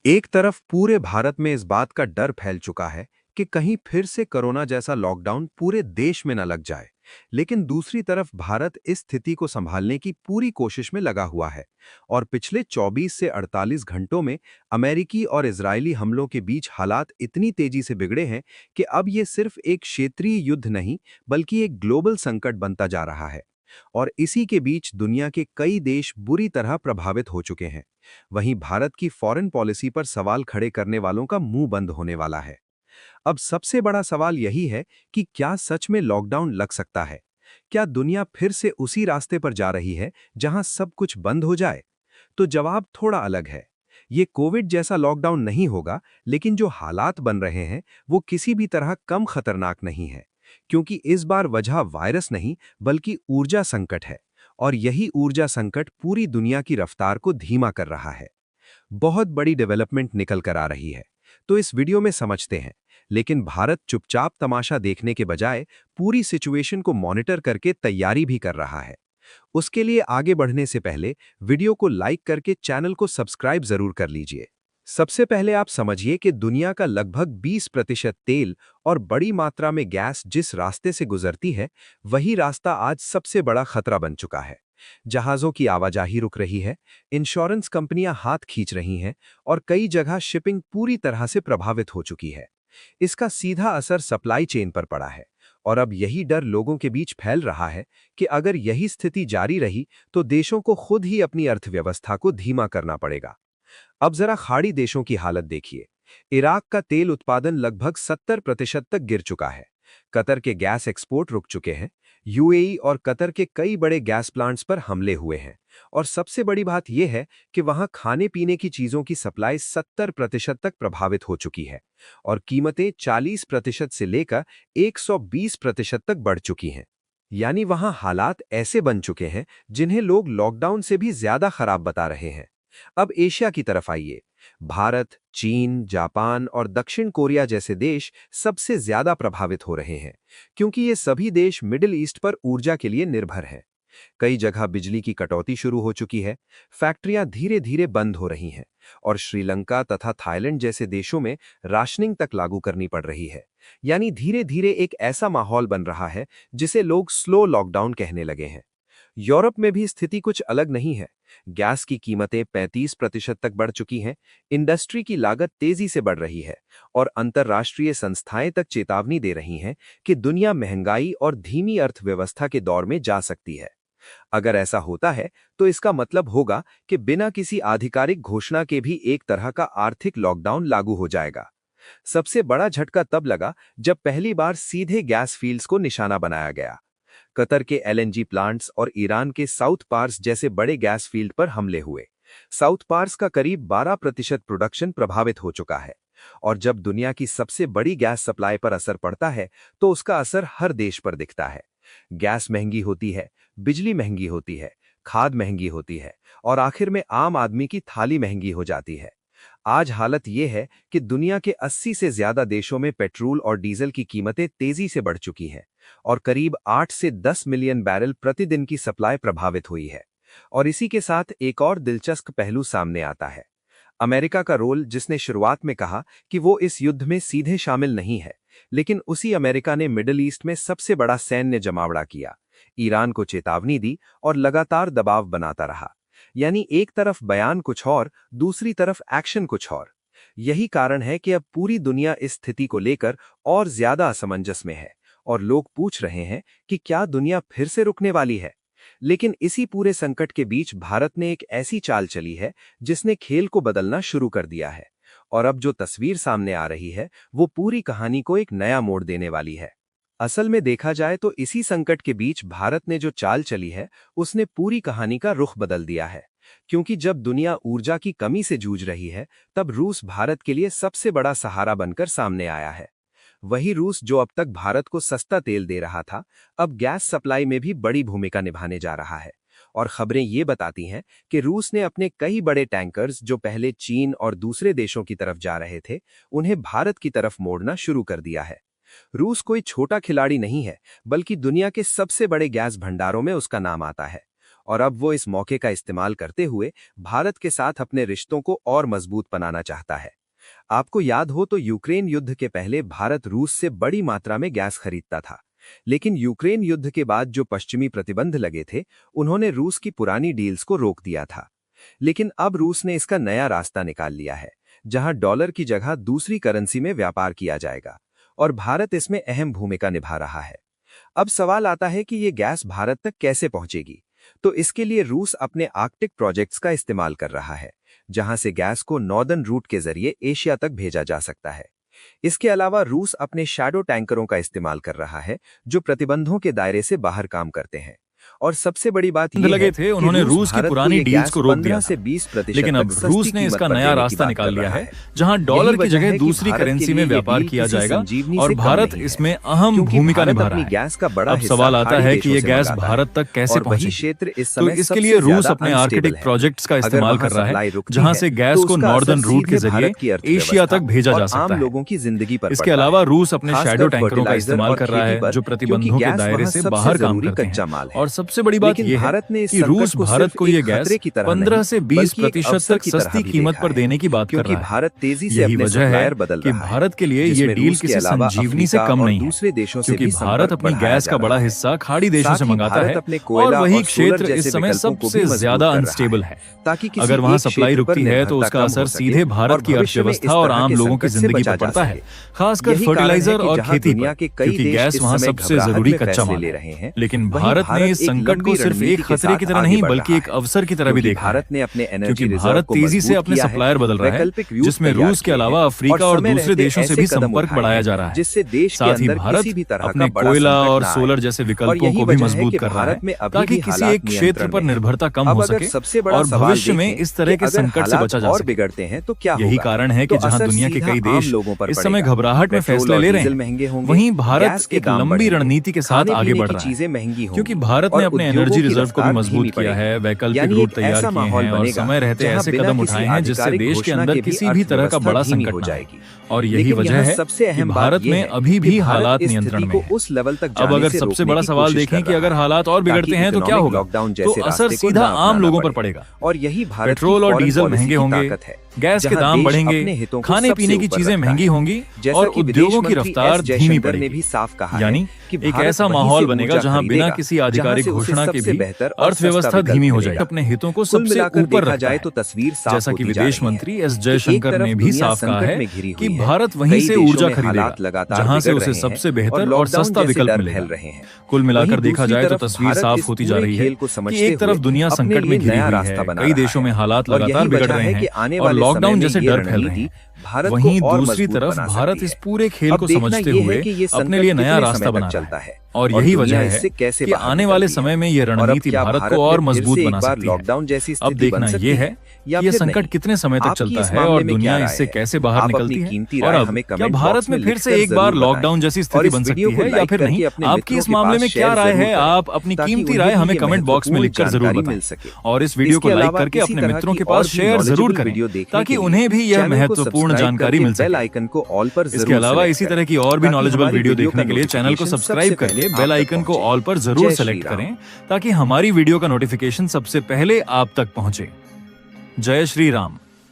एक तरफ पूरे भारत में इस बात का डर फैल चुका है कि कहीं फिर से कोरोना जैसा लॉकडाउन पूरे देश में न लग जाए। लेकिन दूसरी तरफ भारत इस स्थिति को संभालने की पूरी कोशिश में लगा हुआ है। और पिछले 24 से 48 घंटों में अमेरिकी और इजरायली हमलों के बीच हालात इतनी तेजी से बिगड़े हैं कि अब ये सिर्फ एक क्षेत्रीय युद्ध नहीं, बल्कि एक ग्लोबल संकट बनता जा रहा है। और इसी के बीच दुनिया के कई देश बुरी तरह प्रभावित हो चुके हैं। वहीं भारत की फॉरेन पॉलिसी पर सवाल खड़े करने वालों का मुंह बंद होने वाला है। अब सबसे बड़ा सवाल यही है कि क्या सच में लॉकडाउन लग सकता है? क्या दुनिया फिर से उसी रास्ते पर जा रही है जहां सब कुछ बंद हो जाए? तो जवाब थोड़ा अलग है। ये कोविड जैसा लॉकडाउन नहीं होगा, लेकिन जो हालात बन रहे हैं वो किसी भी तरह कम खतरनाक नहीं है। क्योंकि इस बार वजह वायरस नहीं, बल्कि ऊर्जा संकट है। और यही ऊर्जा संकट पूरी दुनिया की रफ्तार को धीमा कर रहा है। बहुत बड़ी डेवलपमेंट निकल कर आ रही है, तो इस वीडियो में समझते हैं। लेकिन भारत चुपचाप तमाशा देखने के बजाय पूरी सिचुएशन को मॉनिटर करके तैयारी भी कर रहा है। उसके लिए आगे बढ़ने से पहले वीडियो को लाइक करके चैनल को सब्सक्राइब जरूर कर लीजिए। सबसे पहले आप समझिए कि दुनिया का लगभग 20% तेल और बड़ी मात्रा में गैस जिस रास्ते से गुजरती है, वही रास्ता आज सबसे बड़ा खतरा बन चुका है। जहाज़ों की आवाजाही रुक रही है, इंश्योरेंस कंपनियां हाथ खींच रही हैं और कई जगह शिपिंग पूरी तरह से प्रभावित हो चुकी है। इसका सीधा असर सप्लाई चेन पर पड़ा है। और अब यही डर लोगों के बीच फैल रहा है कि अगर यही स्थिति जारी रही तो देशों को खुद ही अपनी अर्थव्यवस्था को धीमा करना पड़ेगा। अब जरा खाड़ी देशों की हालत देखिए। इराक का तेल उत्पादन लगभग 70% तक गिर चुका है। कतर के गैस एक्सपोर्ट रुक चुके हैं। यूएई और कतर के कई बड़े गैस प्लांट्स पर हमले हुए हैं। और सबसे बड़ी बात यह है कि वहां खाने पीने की चीजों की सप्लाई 70% तक प्रभावित हो चुकी है। और कीमतें 40% से लेकर 120% तक बढ़ चुकी हैं। यानी वहां हालात ऐसे बन चुके हैं जिन्हें लोग लॉकडाउन से भी ज्यादा खराब बता रहे हैं। अब एशिया की तरफ आइए। भारत, चीन, जापान और दक्षिण कोरिया जैसे देश सबसे ज्यादा प्रभावित हो रहे हैं, क्योंकि ये सभी देश मिडिल ईस्ट पर ऊर्जा के लिए निर्भर हैं। कई जगह बिजली की कटौती शुरू हो चुकी है, फैक्ट्रियां धीरे धीरे बंद हो रही हैं और श्रीलंका तथा थाईलैंड जैसे देशों में राशनिंग तक लागू करनी पड़ रही है। यानी धीरे धीरे एक ऐसा माहौल बन रहा है जिसे लोग स्लो लॉकडाउन कहने लगे हैं। यूरोप में भी स्थिति कुछ अलग नहीं है। गैस की कीमतें 35% तक बढ़ चुकी हैं, इंडस्ट्री की लागत तेजी से बढ़ रही है और अंतर्राष्ट्रीय संस्थाएं तक चेतावनी दे रही हैं कि दुनिया महंगाई और धीमी अर्थव्यवस्था के दौर में जा सकती है। अगर ऐसा होता है तो इसका मतलब होगा कि बिना किसी आधिकारिक घोषणा के भी एक तरह का आर्थिक लॉकडाउन लागू हो जाएगा। सबसे बड़ा झटका तब लगा जब पहली बार सीधे गैस फील्ड्स को निशाना बनाया गया। कतर के एलएनजी प्लांट्स और ईरान के साउथ पार्स जैसे बड़े गैस फील्ड पर हमले हुए। साउथ पार्स का करीब 12% प्रोडक्शन प्रभावित हो चुका है। और जब दुनिया की सबसे बड़ी गैस सप्लाई पर असर पड़ता है तो उसका असर हर देश पर दिखता है। गैस महंगी होती है, बिजली महंगी होती है, खाद महंगी होती है और आखिर में आम आदमी की थाली महंगी हो जाती है। आज हालत यह है कि दुनिया के 80 से ज्यादा देशों में पेट्रोल और डीजल की कीमतें तेजी से बढ़ चुकी हैं और करीब 8 से 10 मिलियन बैरल प्रतिदिन की सप्लाई प्रभावित हुई है। और इसी के साथ एक और दिलचस्प पहलू सामने आता है। अमेरिका का रोल, जिसने शुरुआत में कहा कि वो इस युद्ध में सीधे शामिल नहीं है, लेकिन उसी अमेरिका ने मिडिल ईस्ट में सबसे बड़ा सैन्य जमावड़ा किया, ईरान को चेतावनी दी और लगातार दबाव बनाता रहा। यानी एक तरफ बयान कुछ और, दूसरी तरफ एक्शन कुछ और। यही कारण है कि अब पूरी दुनिया इस स्थिति को लेकर और ज्यादा असमंजस में है और लोग पूछ रहे हैं कि क्या दुनिया फिर से रुकने वाली है। लेकिन इसी पूरे संकट के बीच भारत ने एक ऐसी चाल चली है जिसने खेल को बदलना शुरू कर दिया है। और अब जो तस्वीर सामने आ रही है वो पूरी कहानी को एक नया मोड़ देने वाली है। असल में देखा जाए तो इसी संकट के बीच भारत ने जो चाल चली है उसने पूरी कहानी का रुख बदल दिया है। क्योंकि जब दुनिया ऊर्जा की कमी से जूझ रही है, तब रूस भारत के लिए सबसे बड़ा सहारा बनकर सामने आया है। वही रूस जो अब तक भारत को सस्ता तेल दे रहा था, अब गैस सप्लाई में भी बड़ी भूमिका निभाने जा रहा है। और खबरें ये बताती हैं कि रूस ने अपने कई बड़े टैंकर्स जो पहले चीन और दूसरे देशों की तरफ जा रहे थे, उन्हें भारत की तरफ मोड़ना शुरू कर दिया है। रूस कोई छोटा खिलाड़ी नहीं है, बल्कि दुनिया के सबसे बड़े गैस भंडारों में उसका नाम आता है। और अब वो इस मौके का इस्तेमाल करते हुए भारत के साथ अपने रिश्तों को और मजबूत बनाना चाहता है। आपको याद हो तो यूक्रेन युद्ध के पहले भारत रूस से बड़ी मात्रा में गैस खरीदता था, लेकिन यूक्रेन युद्ध के बाद जो पश्चिमी प्रतिबंध लगे थे, उन्होंने रूस की पुरानी डील्स को रोक दिया था। लेकिन अब रूस ने इसका नया रास्ता निकाल लिया है, जहां डॉलर की जगह दूसरी करेंसी में व्यापार किया जाएगा, और भारत इसमें अहम भूमिका निभा रहा है। अब सवाल आता है कि ये गैस भारत तक कैसे पहुंचेगी। तो इसके लिए रूस अपने आर्कटिक प्रोजेक्ट्स का इस्तेमाल कर रहा है, जहां से गैस को नॉर्दर्न रूट के जरिए एशिया तक भेजा जा सकता है। इसके अलावा रूस अपने शैडो टैंकरों का इस्तेमाल कर रहा है, जो प्रतिबंधों के दायरे से बाहर काम करते हैं। और सबसे बड़ी बात ये लगे है थे उन्होंने रूस की पुरानी डील्स को रोक दिया से 20% लेकिन अब रूस ने इसका नया रास्ता निकाल लिया है, जहां डॉलर की जगह दूसरी करेंसी में व्यापार किया जाएगा और भारत इसमें अहम भूमिका निभा रहा है। अब सवाल आता है कि ये गैस भारत तक कैसे पहुंचे। तो इसके लिए रूस अपने आर्कटिक प्रोजेक्ट्स का इस्तेमाल कर रहा है, जहां से गैस को नॉर्दर्न रूट के जरिए एशिया तक भेजा जा सकता है। इसके अलावा रूस अपने शैडो टैंकरों का इस्तेमाल कर रहा है, जो प्रतिबंधों के दायरे से बाहर काम करते हैं। और सबसे बड़ी बात यह है कि रूस भारत को ये गैस 15 से 20% तक सस्ती कीमत पर देने की बात कर रहा है। यही वजह है कि भारत के लिए ये डील किसी संजीवनी से कम नहीं है, क्योंकि भारत अपनी गैस का बड़ा हिस्सा खाड़ी देशों से मंगाता है और वही क्षेत्र इस समय सबसे ज्यादा अनस्टेबल है। अगर वहाँ सप्लाई रुकती है तो उसका असर सीधे भारत की अर्थव्यवस्था और आम लोगों की जिंदगी पर पड़ता है, खासकर फर्टिलाइजर और खेती पर, क्योंकि गैस वहाँ सबसे जरूरी कच्चा माल है। लेकिन भारत ने इस संकट को सिर्फ एक खतरे की तरह नहीं बल्कि एक अवसर की तरह भी देखा है, क्योंकि भारत तेजी से अपने सप्लायर बदल रहा है, जिसमें रूस के अलावा अफ्रीका और दूसरे देशों से भी संपर्क बढ़ाया जा रहा है। साथ ही भारत अपने कोयला और सोलर जैसे विकल्पों को भी मजबूत कर रहा है, ताकि किसी एक क्षेत्र पर निर्भरता कम हो सके और भविष्य में इस तरह के संकट से बचा जा सके। यही कारण है कि जहां दुनिया के कई देश इस समय घबराहट में फैसले ले रहे हैं, वहीं भारत एक लंबी रणनीति के साथ आगे बढ़ रहा है, क्योंकि भारत ने अपने एनर्जी रिजर्व को भी मजबूत किया है, वैकल्पिक रूट तैयार किए हैं और समय रहते ऐसे कदम उठाए हैं जिससे देश के अंदर किसी भी तरह का बड़ा संकट न आए। और यही वजह है कि भारत में अभी भी हालात नियंत्रण में हैं। अब अगर सबसे बड़ा सवाल देखें कि अगर हालात और बिगड़ते हैं तो क्या होगा, तो असर सीधा आम लोगों पर पड़ेगा। और यही पेट्रोल और डीजल महंगे होंगे, गैस के दाम बढ़ेंगे, खाने पीने की चीजें महंगी होंगी और उद्योगों की रफ्तार धीमी पड़ेगी। यानी एक ऐसा माहौल बनेगा जहां बिना किसी आधिकारिक घोषणा के भी अर्थव्यवस्था धीमी हो जाएगी। अपने हितों को सबसे ऊपर रखता है, जैसा कि विदेश मंत्री एस जयशंकर ने भी साफ कहा है कि भारत वहीं से ऊर्जा खरीदेगा जहां से उसे सबसे बेहतर और सस्ता विकल्प मिलेगा। कुल मिलाकर देखा जाए तो तस्वीर साफ होती जा रही है कि एक तरफ दुनिया संकट में घिरी हुई है, कई देशों में हालात लगातार बिगड़ रहे हैं और लॉकडाउन जैसे डर फैल रहे हैं, वहीं दूसरी तरफ भारत इस पूरे खेल को समझते हुए अपने लिए नया रास्ता बना रहा है। और यही वजह है कि आने वाले समय में यह रणनीति भारत को और मजबूत बना सकती है। अब देखना यह है कि यह संकट कितने समय तक चलता है और दुनिया इससे कैसे बाहर निकलती है, और अब क्या भारत में फिर से एक बार लॉकडाउन जैसी स्थिति बन सकती है या फिर नहीं। आपकी इस मामले में क्या राय है, आप अपनी कीमती राय हमें कमेंट बॉक्स में लिखकर जरूर बताएं और इस वीडियो को लाइक करके अपने मित्रों के पास शेयर जरूर करें ताकि उन्हें भी यह महत्वपूर्ण जानकारी मिल सके। इसके अलावा इसी तरह की और भी नॉलेजेबल वीडियो देखने के लिए चैनल को सब्सक्राइब करके बेल आइकन को ऑल पर जरूर सेलेक्ट करें ताकि हमारी वीडियो का नोटिफिकेशन सबसे पहले आप तक पहुंचे। जय श्री राम।